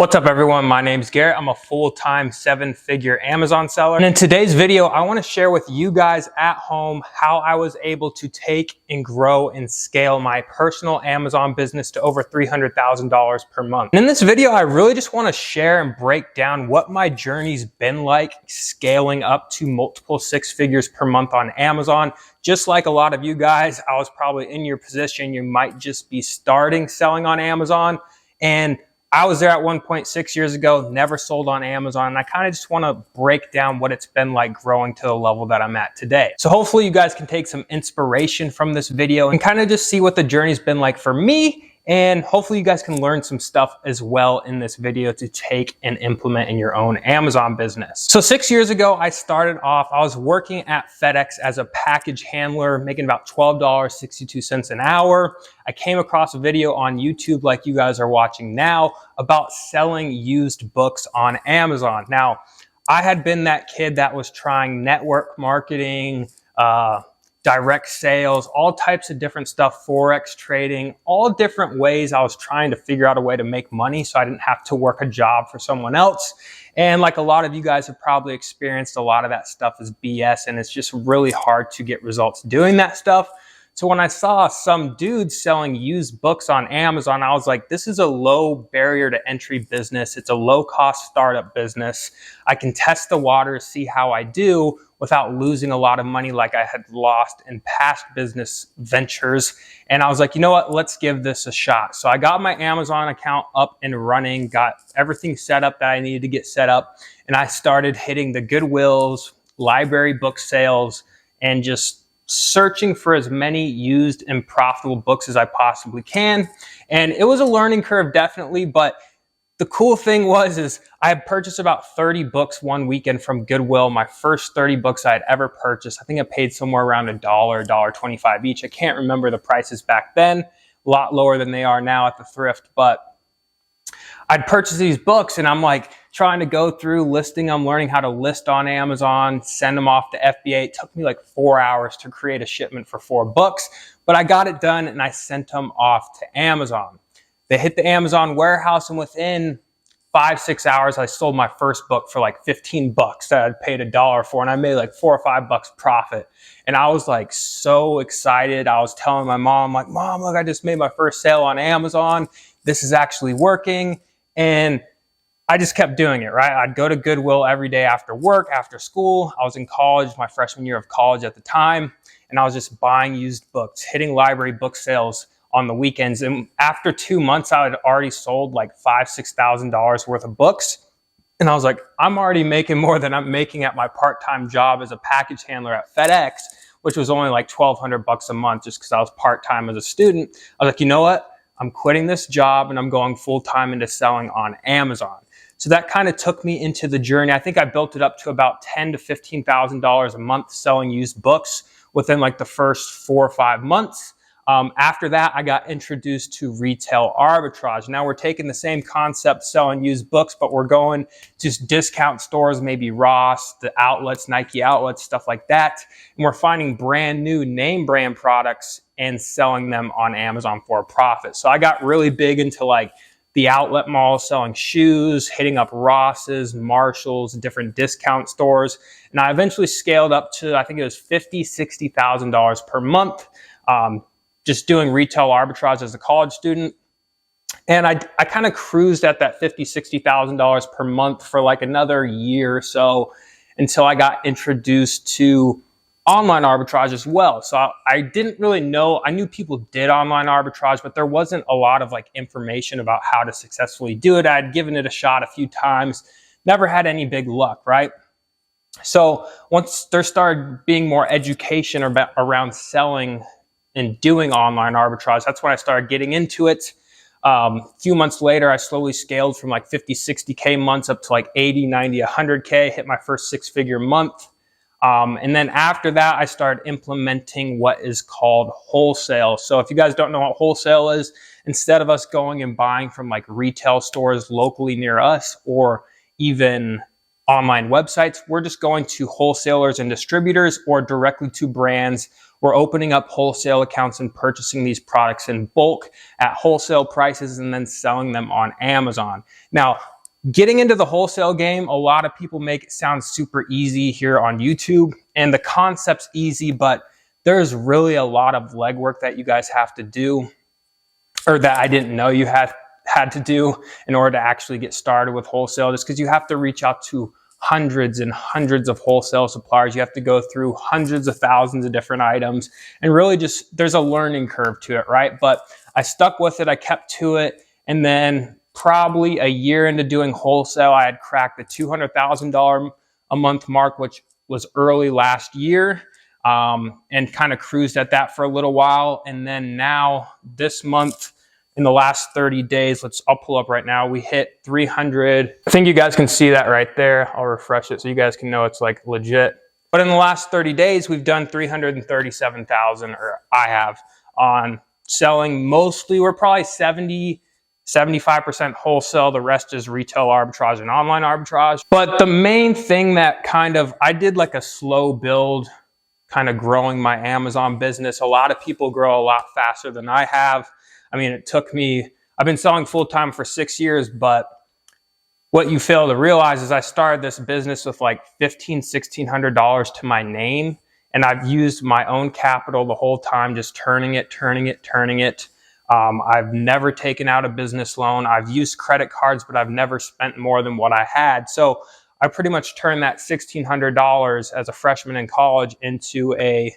What's up everyone, my name's Garrett. I'm a full-time 7-figure Amazon seller. And in today's video, I wanna share with you guys at home how I was able to take and grow and scale my personal Amazon business to over $300,000 per month. And in this video, I really just wanna share and break down what my journey's been like scaling up to multiple 6 figures per month on Amazon. Just like a lot of you guys, I was probably in your position. You might just be starting selling on Amazon, and I was there at 1.6 years ago, never sold on Amazon, and I kind of just want to break down what it's been like growing to the level that I'm at today. So hopefully you guys can take some inspiration from this video and kind of just see what the journey's been like for me, and hopefully you guys can learn some stuff as well in this video to take and implement in your own Amazon business. So 6 years ago, I started off, I was working at FedEx as a package handler, making about $12.62 an hour. I came across a video on YouTube like you guys are watching now about selling used books on Amazon. Now, I had been that kid that was trying network marketing, direct sales, all types of different stuff, Forex trading, all different ways I was trying to figure out a way to make money so I didn't have to work a job for someone else. And like a lot of you guys have probably experienced, a lot of that stuff is BS, and it's just really hard to get results doing that stuff. So when I saw some dudes selling used books on Amazon, I was like, this is a low barrier to entry business. It's a low cost startup business. I can test the waters, see how I do without losing a lot of money like I had lost in past business ventures. And I was like, you know what, let's give this a shot. So I got my Amazon account up and running, got everything set up that I needed to get set up. And I started hitting the Goodwills, library book sales, and just searching for as many used and profitable books as I possibly can. And it was a learning curve, definitely, but the cool thing is I had purchased about 30 books one weekend from Goodwill, my first 30 books I had ever purchased. I think I paid somewhere around $1, $1.25 each. I can't remember the prices back then, a lot lower than they are now at the thrift, but I'd purchased these books and I'm like trying to go through listing them, learning how to list on Amazon, send them off to FBA. It took me like 4 hours to create a shipment for 4 books, but I got it done and I sent them off to Amazon. They hit the Amazon warehouse, and within 5-6 hours, I sold my first book for like 15 bucks that I'd paid $1 for, and I made like 4 or 5 bucks profit. And I was like so excited. I was telling my mom, like, Mom, look, I just made my first sale on Amazon. This is actually working. And I just kept doing it, right? I'd go to Goodwill every day after work, after school. I was in college, my freshman year of college at the time, and I was just buying used books, hitting library book sales on the weekends. And after 2 months, I had already sold like $5,000, $6,000 worth of books. And I was like, I'm already making more than I'm making at my part-time job as a package handler at FedEx, which was only like $1,200 a month just because I was part-time as a student. I was like, you know what? I'm quitting this job and I'm going full-time into selling on Amazon. So that kind of took me into the journey. I think I built it up to about $10,000 to $15,000 a month selling used books within like the first 4 or 5 months. After that, I got introduced to retail arbitrage. Now we're taking the same concept, selling used books, but we're going to discount stores, maybe Ross, the outlets, Nike outlets, stuff like that. And we're finding brand new name brand products and selling them on Amazon for a profit. So I got really big into like the outlet malls, selling shoes, hitting up Ross's, Marshall's, different discount stores. And I eventually scaled up to, I think it was $50,000, $60,000 per month. Just doing retail arbitrage as a college student. And I kind of cruised at that $50,000, $60,000 per month for like another year or so until I got introduced to online arbitrage as well. So I didn't really know, I knew people did online arbitrage, but there wasn't a lot of like information about how to successfully do it. I had given it a shot a few times, never had any big luck, right? So once there started being more education around selling and doing online arbitrage, that's when I started getting into it. A few months later, I slowly scaled from like 50, 60K months up to like 80, 90, 100K, hit my first 6-figure month. And then after that, I started implementing what is called wholesale. So if you guys don't know what wholesale is, instead of us going and buying from like retail stores locally near us or even online websites. We're just going to wholesalers and distributors or directly to brands. We're opening up wholesale accounts and purchasing these products in bulk at wholesale prices and then selling them on Amazon. Now, getting into the wholesale game, a lot of people make it sound super easy here on YouTube, and the concept's easy, but there's really a lot of legwork that you guys have to do, or that I didn't know you had to do in order to actually get started with wholesale, just because you have to reach out to hundreds and hundreds of wholesale suppliers. You have to go through hundreds of thousands of different items, and really just there's a learning curve to it, right? But I stuck with it, I kept to it, and then probably a year into doing wholesale, I had cracked the $200,000 a month mark, which was early last year, and kind of cruised at that for a little while. And then now this month, in the last 30 days, I'll pull up right now, we hit 300. I think you guys can see that right there. I'll refresh it so you guys can know it's like legit. But in the last 30 days, we've done 337,000, or I have, on selling mostly. We're probably 75% wholesale. The rest is retail arbitrage and online arbitrage. But the main thing that I did like a slow build, kind of growing my Amazon business. A lot of people grow a lot faster than I have. I mean, it took me, I've been selling full-time for 6 years, but what you fail to realize is I started this business with like $1,600 to my name, and I've used my own capital the whole time, just turning it. I've never taken out a business loan. I've used credit cards, but I've never spent more than what I had. So I pretty much turned that $1,600 as a freshman in college into a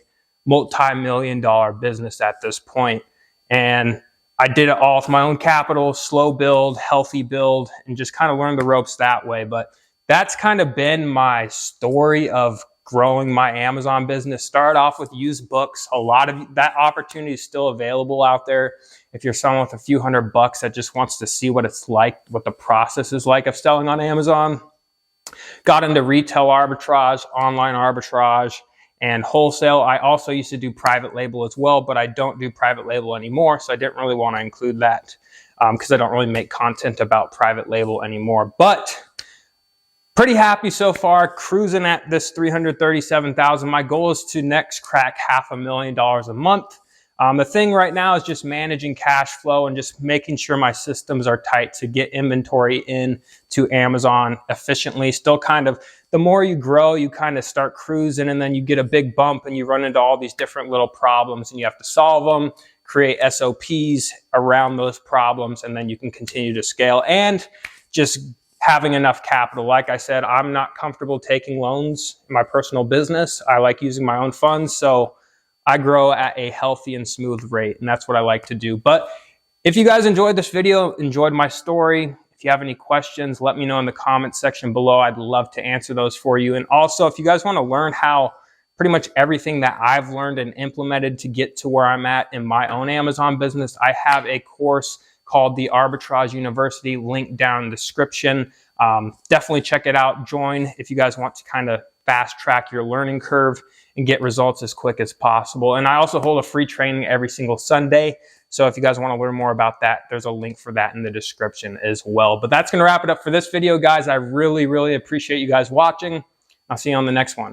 multi-million-dollar business at this point. And I did it all with my own capital, slow build, healthy build, and just kind of learned the ropes that way. But that's kind of been my story of growing my Amazon business. Started off with used books. A lot of that opportunity is still available out there. If you're someone with a few $100 that just wants to see what it's like, what the process is like of selling on Amazon. Got into retail arbitrage, online arbitrage, and wholesale. I also used to do private label as well, but I don't do private label anymore, so I didn't really want to include that because I don't really make content about private label anymore. But pretty happy so far, cruising at this 337,000. My goal is to next crack $500,000 a month. The thing right now is just managing cash flow and just making sure my systems are tight to get inventory in to Amazon efficiently. Still the more you grow, you kind of start cruising, and then you get a big bump and you run into all these different little problems, and you have to solve them, create SOPs around those problems, and then you can continue to scale. And just having enough capital. Like I said, I'm not comfortable taking loans in my personal business. I like using my own funds, so I grow at a healthy and smooth rate, and that's what I like to do. But if you guys enjoyed this video, enjoyed my story, if you have any questions, let me know in the comments section below. I'd love to answer those for you. And also, if you guys want to learn how pretty much everything that I've learned and implemented to get to where I'm at in my own Amazon business, I have a course called the Arbitrage University, link down in the description. Definitely check it out. Join if you guys want to kind of fast track your learning curve and get results as quick as possible. And I also hold a free training every single Sunday. So if you guys want to learn more about that, there's a link for that in the description as well. But that's going to wrap it up for this video, guys. I really, really appreciate you guys watching. I'll see you on the next one.